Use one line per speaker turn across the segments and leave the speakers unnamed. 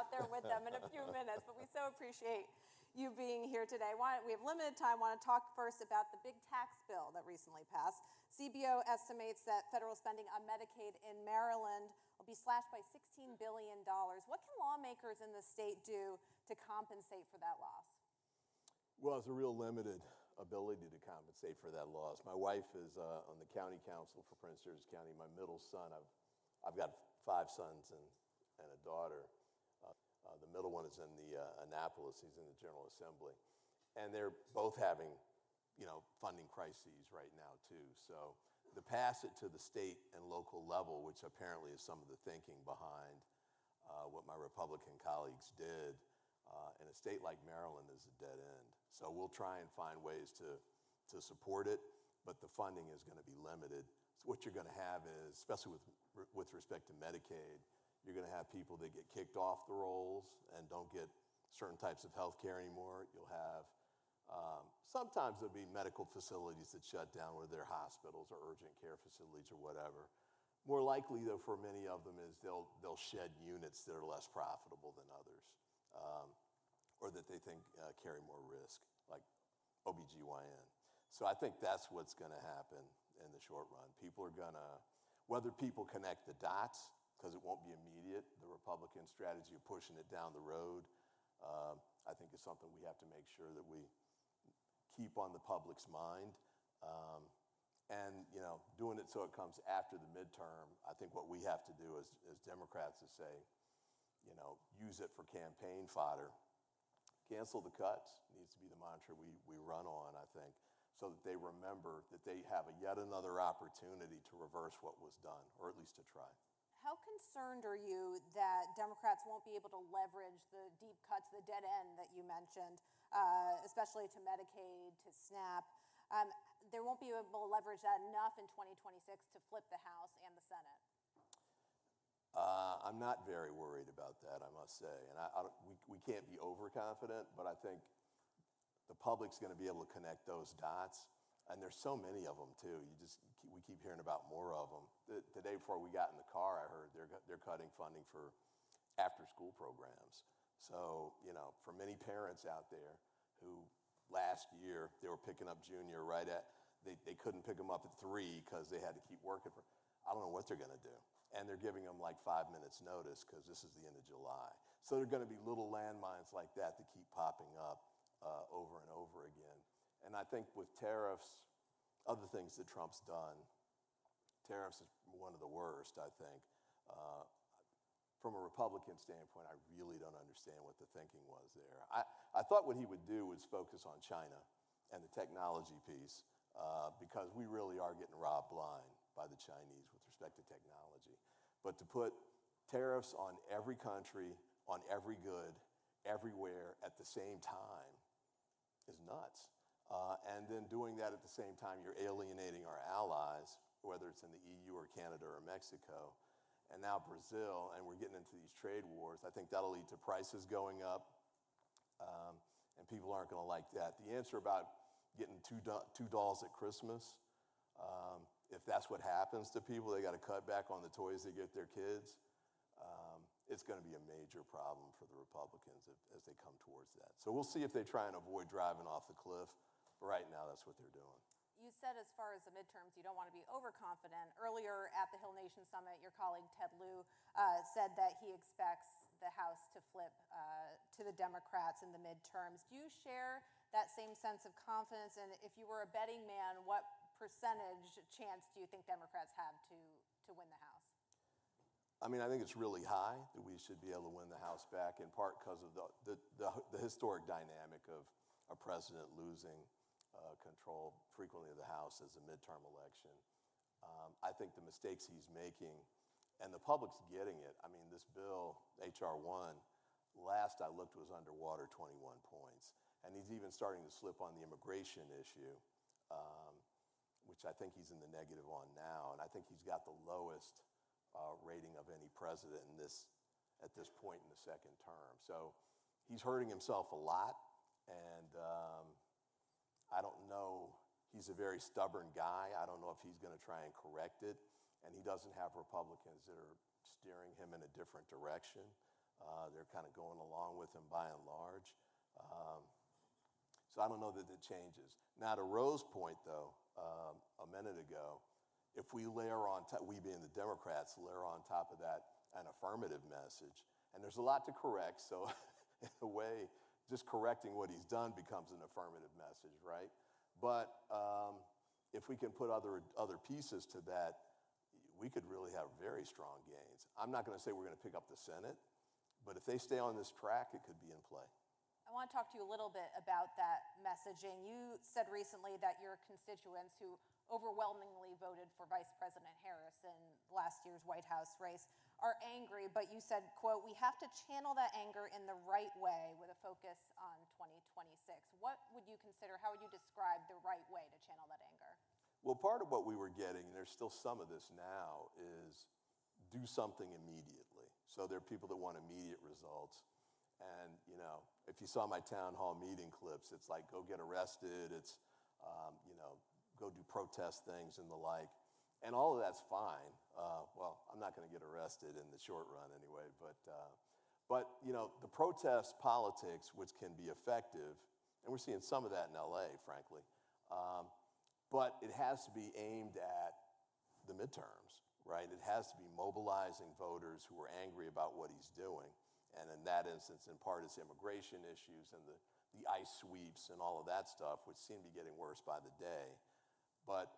out there with them in a few minutes, but we so appreciate you being here today. We have limited time. I want to talk first about the big tax bill that recently passed. CBO estimates that federal spending on Medicaid in Maryland will be slashed by $16 billion. What can lawmakers in the state do to compensate for that loss?
Well, it's a real limited ability to compensate for that loss. My wife is on the county council for Prince George's County. My middle son, I've got 5 sons and a daughter. The middle one is in the Annapolis. He's in the General Assembly. And they're both having, funding crises right now, too. So to pass it to the state and local level, which apparently is some of the thinking behind what my Republican colleagues did, in a state like Maryland is a dead end. So we'll try and find ways to support it, but the funding is going to be limited. So what you're going to have is, especially with respect to Medicaid, you're going to have people that get kicked off the rolls and don't get certain types of health care anymore. You'll have, sometimes there'll be medical facilities that shut down, whether they're hospitals or urgent care facilities or whatever. More likely, though, for many of them is they'll shed units that are less profitable than others, or that they think carry more risk, like OBGYN. So I think that's what's going to happen in the short run. People are going to, whether people connect the dots, because it won't be immediate, the Republican strategy of pushing it down the road, I think is something we have to make sure that we keep on the public's mind. And doing it so it comes after the midterm, I think what we have to do as Democrats is say, use it for campaign fodder. Cancel the cuts needs to be the mantra we run on, I think, so that they remember that they have yet another opportunity to reverse what was done, or at least to try.
How concerned are you that Democrats won't be able to leverage the deep cuts, the dead end that you mentioned, especially to Medicaid, to SNAP? They won't be able to leverage that enough in 2026 to flip the House and the Senate.
I'm not very worried about that, I must say. And we can't be overconfident, but I think the public's going to be able to connect those dots. And there's so many of them, too. We keep hearing about more of them. The day before we got in the car, I heard they're cutting funding for after-school programs. So, for many parents out there who last year, they were picking up junior they couldn't pick them up at 3 because they had to keep working I don't know what they're going to do. And they're giving them like 5 minutes notice because this is the end of July. So there are going to be little landmines like that keep popping up over and over again. And I think with tariffs, other things that Trump's done, tariffs is one of the worst, I think. From a Republican standpoint, I really don't understand what the thinking was there. I thought what he would do was focus on China and the technology piece, because we really are getting robbed blind by the Chinese with respect to technology. But to put tariffs on every country, on every good, everywhere at the same time is nuts. And then doing that at the same time, you're alienating our allies, whether it's in the EU or Canada or Mexico, and now Brazil, and we're getting into these trade wars. I think that'll lead to prices going up, and people aren't going to like that. The answer about getting two dolls at Christmas, if that's what happens to people, they got to cut back on the toys they get their kids. It's going to be a major problem for the Republicans as they come towards that. So we'll see if they try and avoid driving off the cliff. But right now, that's what they're doing.
You said as far as the midterms, you don't want to be overconfident. Earlier at the Hill Nation Summit, your colleague Ted Lieu said that he expects the House to flip to the Democrats in the midterms. Do you share that same sense of confidence? And if you were a betting man, what percentage chance do you think Democrats have to win the House?
I mean, I think it's really high that we should be able to win the House back, in part because of the historic dynamic of a president losing control frequently of the House as a midterm election. I think the mistakes he's making, and the public's getting it. I mean, this bill, H.R. 1, last I looked was underwater 21 points. And he's even starting to slip on the immigration issue, which I think he's in the negative on now. And I think he's got the lowest rating of any president at this point in the second term. So he's hurting himself a lot, and I don't know. He's a very stubborn guy. I don't know if he's going to try and correct it, and he doesn't have Republicans that are steering him in a different direction. They're kind of going along with him by and large. So I don't know that it changes. Now, to Rose's point, though, a minute ago, if we layer on top, we being the Democrats, layer on top of that an affirmative message, and there's a lot to correct, so in a way, just correcting what he's done becomes an affirmative message, right? But if we can put other pieces to that, we could really have very strong gains. I'm not going to say we're going to pick up the Senate, but if they stay on this track, it could be in play.
I want to talk to you a little bit about that messaging. You said recently that your constituents who overwhelmingly voted for Vice President Harris in last year's White House race are angry, but you said, quote, "We have to channel that anger in the right way with a focus on 2026. What would you consider, how would you describe the right way to channel that anger?
Well, part of what we were getting, and there's still some of this now, is do something immediately. So there are people that want immediate results. And, you know, if you saw my town hall meeting clips, it's like go get arrested, it's, you know, go do protest things and the like. And all of that's fine. Well, I'm not going to get arrested in the short run anyway, but you know, the protest politics, which can be effective, and we're seeing some of that in LA, frankly, but it has to be aimed at the midterms, right? It has to be mobilizing voters who are angry about what he's doing. And in that instance, in part, it's immigration issues and the ICE sweeps and all of that stuff, which seem to be getting worse by the day. But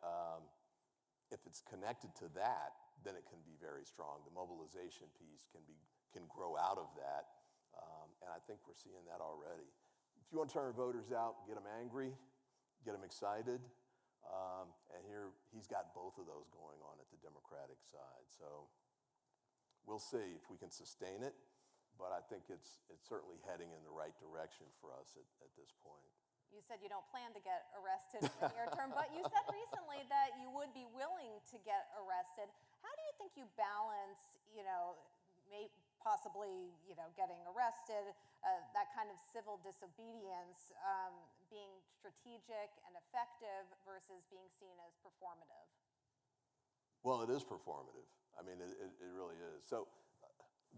if it's connected to that, then it can be very strong. The mobilization piece can grow out of that, and I think we're seeing that already. If you want to turn voters out, get them angry, get them excited, and here he's got both of those going on at the Democratic side. So we'll see if we can sustain it, but I think it's certainly heading in the right direction for us at this point.
You said you don't plan to get arrested in the near term, but you said recently that you would be willing to get arrested. How do you think you balance, you know, possibly, you know, getting arrested, that kind of civil disobedience, being strategic and effective versus being seen as performative?
Well, it is performative. I mean, it really is. So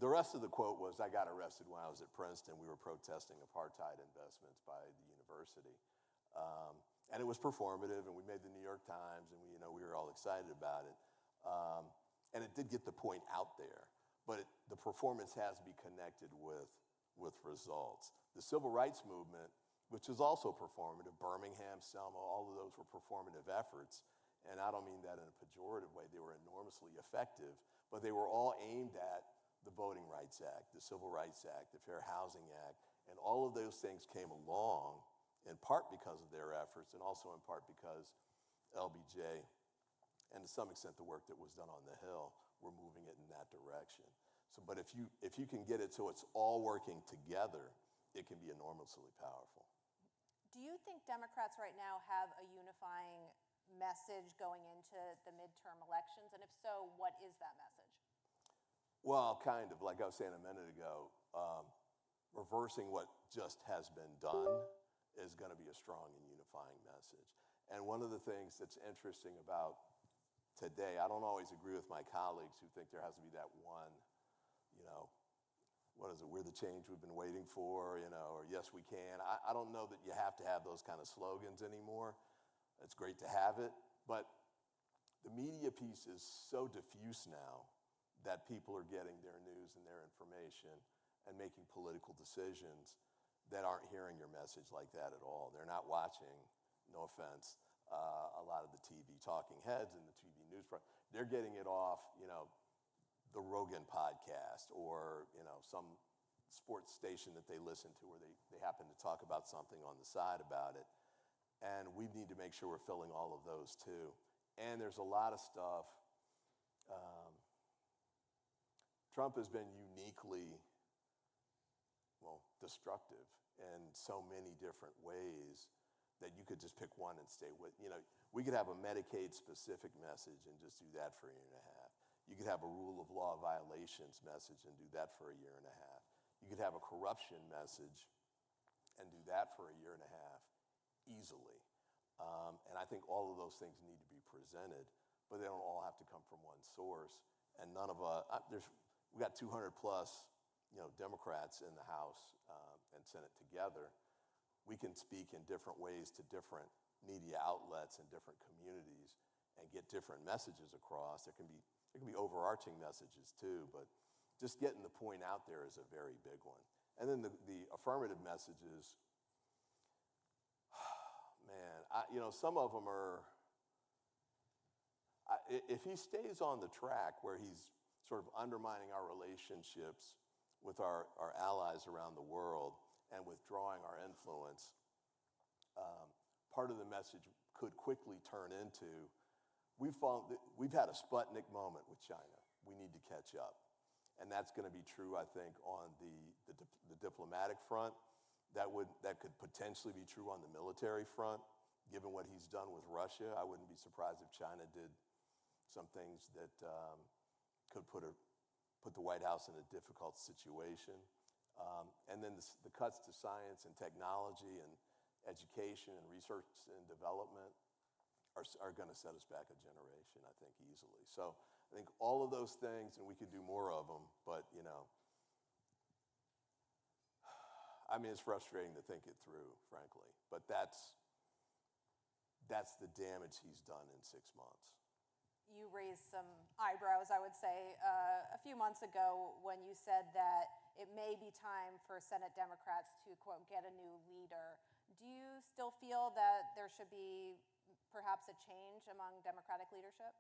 the rest of the quote was, I got arrested when I was at Princeton. We were protesting apartheid investments by the university. And it was performative, and we made the New York Times, and we were all excited about it. And it did get the point out there. But the performance has to be connected with results. The civil rights movement, which is also performative, Birmingham, Selma, all of those were performative efforts. And I don't mean that in a pejorative way. They were enormously effective, but they were all aimed at the Voting Rights Act, the Civil Rights Act, the Fair Housing Act, and all of those things came along in part because of their efforts and also in part because LBJ, and to some extent the work that was done on the Hill, were moving it in that direction. So, but if you can get it so it's all working together, it can be enormously powerful.
Do you think Democrats right now have a unifying message going into the midterm elections? And if so, what is that message?
Well, kind of, like I was saying a minute ago, reversing what just has been done is going to be a strong and unifying message. And one of the things that's interesting about today, I don't always agree with my colleagues who think there has to be that one, what is it, we're the change we've been waiting for, or yes, we can. I don't know that you have to have those kind of slogans anymore. It's great to have it, but the media piece is so diffuse now that people are getting their news and their information and making political decisions that aren't hearing your message like that at all. They're not watching, no offense, a lot of the TV talking heads and the TV news. They're getting it off, the Rogan podcast or, some sports station that they listen to where they happen to talk about something on the side about it. And we need to make sure we're filling all of those too. And there's a lot of stuff. Trump has been uniquely, destructive in so many different ways that you could just pick one and stay with. We could have a Medicaid-specific message and just do that for a year and a half. You could have a rule of law violations message and do that for a year and a half. You could have a corruption message and do that for a year and a half easily. And I think all of those things need to be presented, but they don't all have to come from one source. And none of us, we got 200 plus Democrats in the House and Senate together, we can speak in different ways to different media outlets and different communities and get different messages across. There can be overarching messages too, but just getting the point out there is a very big one. And then the affirmative messages, man, some of them are, if he stays on the track where he's sort of undermining our relationships with our allies around the world and withdrawing our influence, part of the message could quickly turn into, we've had a Sputnik moment with China. We need to catch up. And that's going to be true, I think, on the diplomatic front. That could potentially be true on the military front, given what he's done with Russia. I wouldn't be surprised if China did some things that could put the White House in a difficult situation. And then the cuts to science and technology and education and research and development are going to set us back a generation, I think, easily. So I think all of those things, and we could do more of them, but, it's frustrating to think it through, frankly. But that's the damage he's done in 6 months.
You raised some eyebrows, I would say, a few months ago when you said that it may be time for Senate Democrats to, quote, get a new leader. Do you still feel that there should be perhaps a change among Democratic leadership?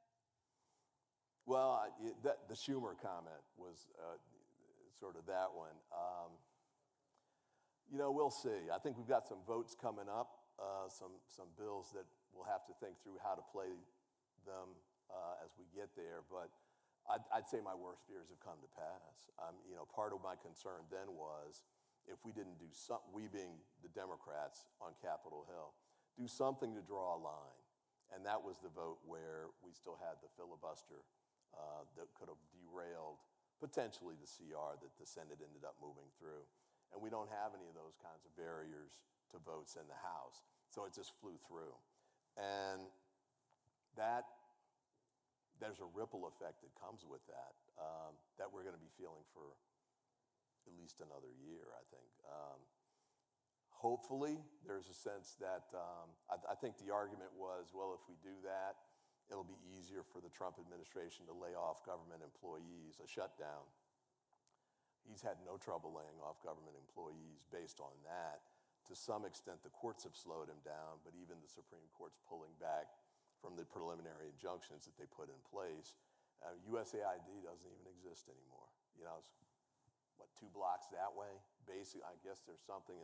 Well, the Schumer comment was sort of that one. We'll see. I think we've got some votes coming up, some bills that we'll have to think through how to play them as we get there. But I'd say my worst fears have come to pass. Part of my concern then was if we didn't do something, we being the Democrats on Capitol Hill, do something to draw a line. And that was the vote where we still had the filibuster that could have derailed potentially the CR that the Senate ended up moving through. And we don't have any of those kinds of barriers to votes in the House. So it just flew through. And there's a ripple effect that comes with that we're going to be feeling for at least another year, I think. Hopefully, there's a sense that I think the argument was, well, if we do that, it'll be easier for the Trump administration to lay off government employees, a shutdown. He's had no trouble laying off government employees based on that. To some extent, the courts have slowed him down, but even the Supreme Court's pulling back from the preliminary injunctions that they put in place. USAID doesn't even exist anymore. It's 2 blocks that way? Basically, I guess there's something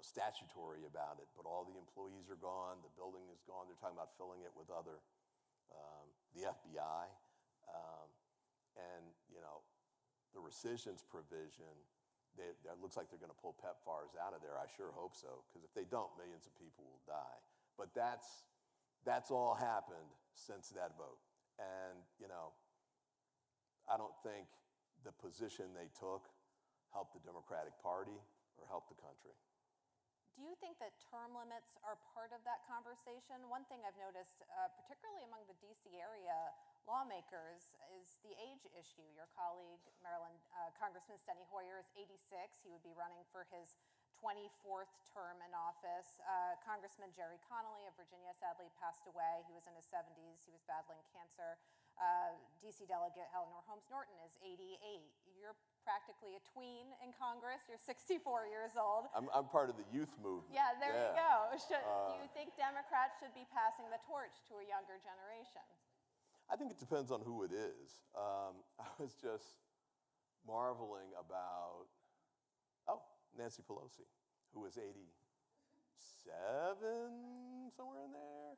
statutory about it, but all the employees are gone, the building is gone. They're talking about filling it with the FBI. The rescissions provision, it looks like they're going to pull PEPFARs out of there. I sure hope so, because if they don't, millions of people will die. But that's all happened since that vote. And, I don't think the position they took helped the Democratic Party or helped the country.
Do you think that term limits are part of that conversation? One thing I've noticed, particularly among the D.C. area lawmakers, is the age issue. Your colleague, Maryland Congressman Steny Hoyer, is 86. He would be running for his 24th term in office. Congressman Jerry Connolly of Virginia sadly passed away. He was in his 70s. He was battling cancer. D.C. Delegate Eleanor Holmes Norton is 88. You're practically a tween in Congress. You're 64 years old.
I'm part of the youth movement.
Yeah, there you go. Do you think Democrats should be passing the torch to a younger generation?
I think it depends on who it is. I was just marveling about, Nancy Pelosi, who was 87, somewhere in there.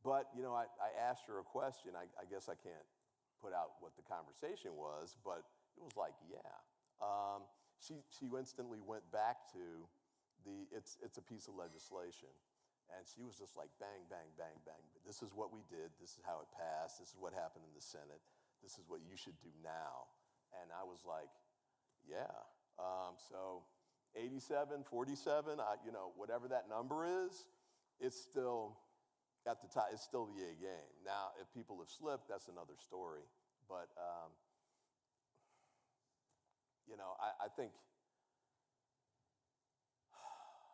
But, I asked her a question. I guess I can't put out what the conversation was, but it was like, She instantly went back to it's a piece of legislation. And she was just like, bang, bang, bang, bang. This is what we did. This is how it passed. This is what happened in the Senate. This is what you should do now. And I was like, yeah. So 87, 47, whatever that number is, it's still at the top. It's still the A game. Now, if people have slipped, that's another story. But I think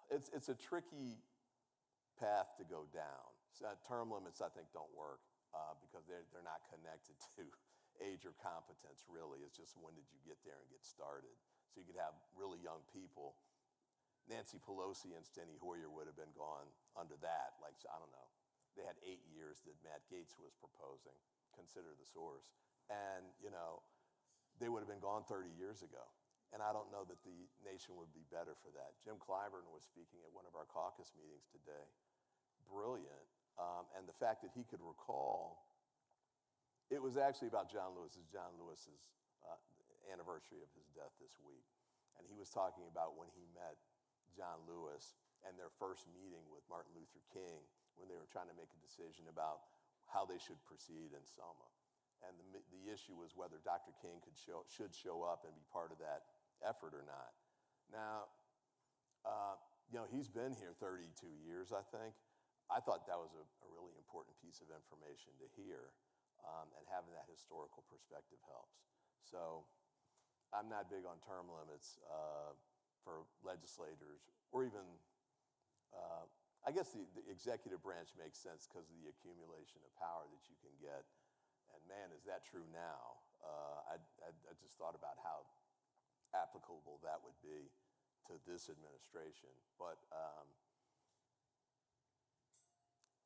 it's a tricky path to go down. So, term limits, I think, don't work because they're not connected to age or competence, really. It's just when did you get there and get started. So you could have really young people. Nancy Pelosi and Steny Hoyer would have been gone under that. Like, I don't know. They had 8 years that Matt Gaetz was proposing. Consider the source. And, they would have been gone 30 years ago. And I don't know that the nation would be better for that. Jim Clyburn was speaking at one of our caucus meetings today. Brilliant. And the fact that he could recall, it was actually about John Lewis's anniversary of his death this week. And he was talking about when he met John Lewis and their first meeting with Martin Luther King when they were trying to make a decision about how they should proceed in Selma. And the issue was whether Dr. King should show up and be part of that effort or not. Now, he's been here 32 years, I think. I thought that was a really important piece of information to hear, and having that historical perspective helps. So I'm not big on term limits for legislators, or even, I guess the executive branch makes sense because of the accumulation of power that you can get. And man, is that true now? I just thought about how applicable that would be to this administration. But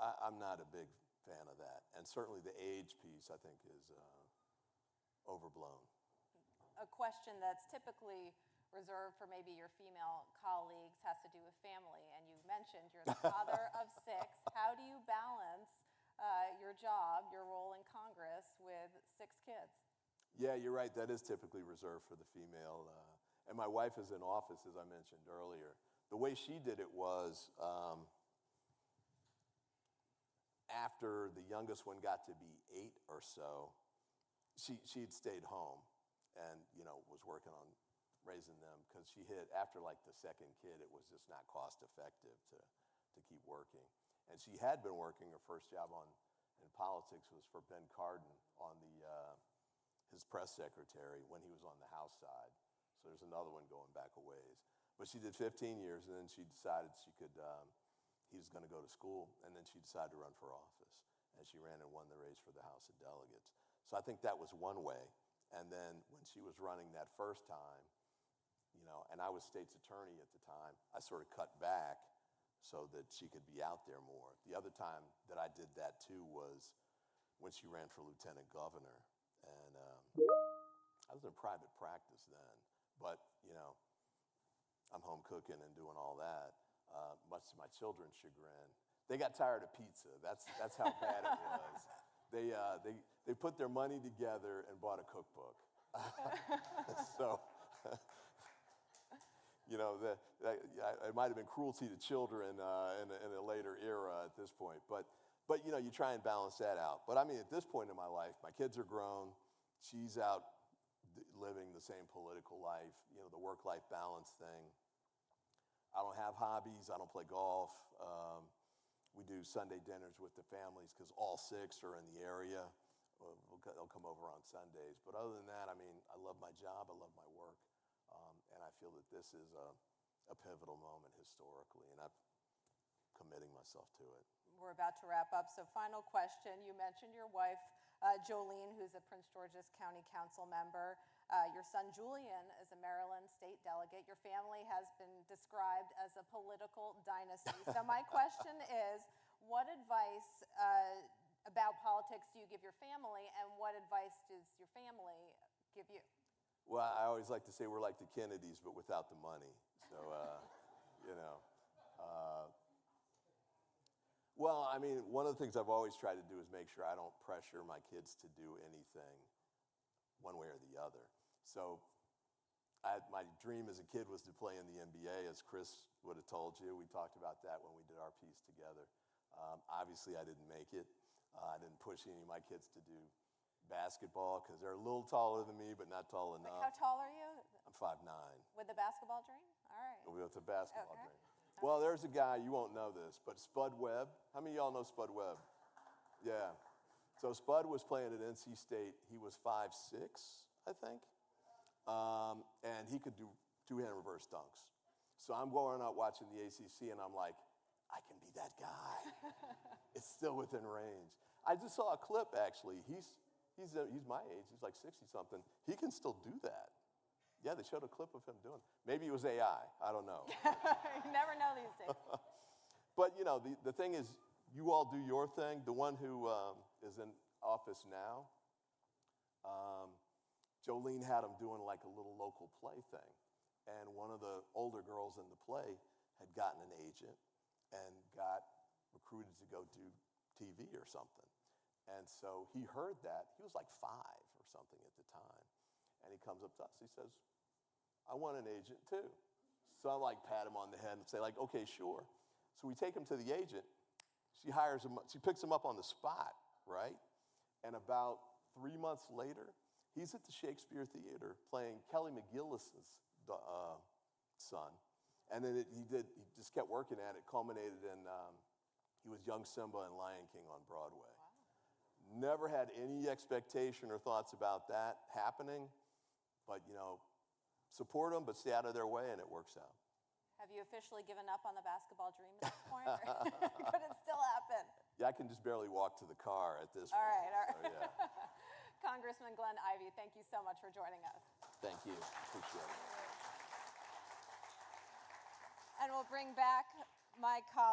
I'm not a big fan of that. And certainly the age piece, I think, is overblown.
A question that's typically reserved for maybe your female colleagues has to do with family. And you mentioned you're the father of 6. How do you balance your job, your role in Congress with 6 kids?
Yeah, you're right. That is typically reserved for the female. And my wife is in office, as I mentioned earlier. The way she did it was after the youngest one got to be 8 or so, she'd stayed home and, was working on raising them because she hit, after like the second kid, it was just not cost effective to keep working. And she had been working. Her first job in politics was for Ben Cardin on his press secretary when he was on the House side. So there's another one going back a ways. But she did 15 years, and then she decided he was going to go to school, and then she decided to run for office. And she ran and won the race for the House of Delegates. So I think that was one way. And then when she was running that first time, and I was state's attorney at the time, I sort of cut back so that she could be out there more. The other time that I did that too was when she ran for lieutenant governor. And I was in private practice then, but I'm home cooking and doing all that, much to my children's chagrin. They got tired of pizza. That's how bad it was. They put their money together and bought a cookbook. So it might have been cruelty to children in a later era at this point. But you try and balance that out. But I mean, at this point in my life, my kids are grown. She's out living the same political life, the work-life balance thing. I don't have hobbies. I don't play golf. We do Sunday dinners with the families because all 6 are in the area. They'll come over on Sundays. But other than that, I mean, I love my job. I love my work. And I feel that this is a pivotal moment historically, and I'm committing myself to it.
We're about to wrap up. So final question. You mentioned your wife, Jolene, who's a Prince George's County Council member. Your son, Julian, is a Maryland state delegate. Your family has been described as a political dynasty. So my question is, what advice about politics do you give your family, and what advice does your family give you?
Well, I always like to say we're like the Kennedys, but without the money. So, well, I mean, one of the things I've always tried to do is make sure I don't pressure my kids to do anything one way or the other. So my dream as a kid was to play in the NBA, as Chris would have told you. We talked about that when we did our piece together. Obviously, I didn't make it. I didn't push any of my kids to do basketball because they're a little taller than me, but not tall enough.
Like, how tall are you?
I'm 5'9".
With the basketball dream? All right.
With the basketball
Okay.
dream. Well, there's a guy, you won't know this, but Spud Webb. How many of y'all know Spud Webb? Yeah. So Spud was playing at NC State. He was 5'6", I think. and he could do two-hand reverse dunks. So I'm going out watching the ACC, and I'm like, I can be that guy. It's still within range. I just saw a clip, actually. He's my age. He's like 60-something. He can still do that. Yeah, they showed a clip of him doing it. Maybe it was AI. I don't know.
You never know these days.
But, you know, the thing is, you all do your thing. The one who is in office now, Jolene had him doing like a little local play thing. And one of the older girls in the play had gotten an agent and got recruited to go do TV or something. And so he heard that. He was like 5 or something at the time. And he comes up to us. He says, I want an agent too. So I like pat him on the head and say like, okay, sure. So we take him to the agent. She hires him. She picks him up on the spot, right? And about 3 months later, he's at the Shakespeare Theater playing Kelly McGillis's son. And then he just kept working at it, culminated in, he was young Simba in Lion King on Broadway. Wow. Never had any expectation or thoughts about that happening, but, you know, support them, but stay out of their way, and it works out.
Have you officially given up on the basketball dream at this point, or could it still happen?
Yeah, I can just barely walk to the car at this point.
All right.
So, yeah.
Congressman Glenn Ivey, thank you so much for joining us.
Thank you. Appreciate it.
And we'll bring back my colleague.